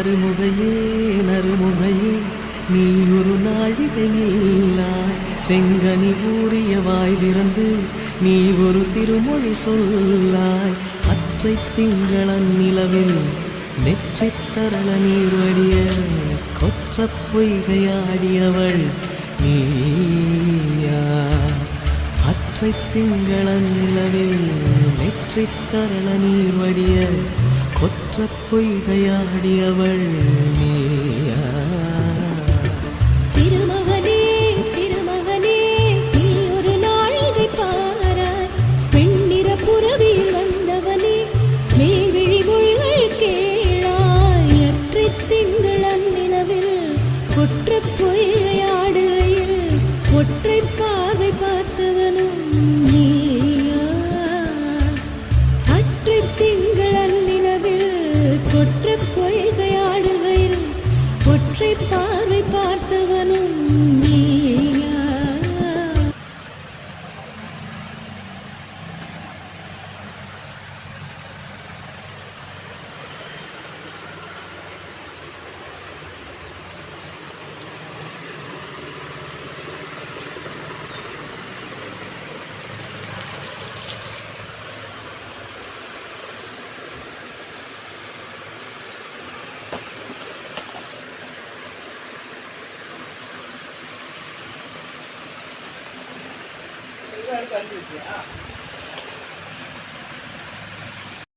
நறுமுகையே நறுமுகையே நீ ஒரு நாழிகை நில்லாய் செங்கனி ஊறிய வாய் திறந்து நீ ஒரு திருமொழி சொல்லாய் அற்றை திங்களன் நிலவில் நெற்றி தரள நீர் வடிய கொற்ற பொய்கையாடியவள் நீயா அற்றை திங்களன் நிலவில் நெற்றி தரள நீர் வடிய கொற்ற பொய்கையாடியவள் நீயா திருமகனே திருமகனே நீ ஒரு நாழிகை பாராய் பெண்ணிற புறவியில் வந்தவனே மேல்விழி மொழிகள் கேளாய் அற்றை திங்களன் நிலவில் கொற்ற பொய்கையாடுகையில் ஒற்றை பார்வை பார்த்தவனும் நீயா அற்றை திங்களன் நிலவில் கொற்ற பொய்கையாடுகையில் ஒற்றை பார்வை பார்த்தவனும் நீயா கண்டிப்பா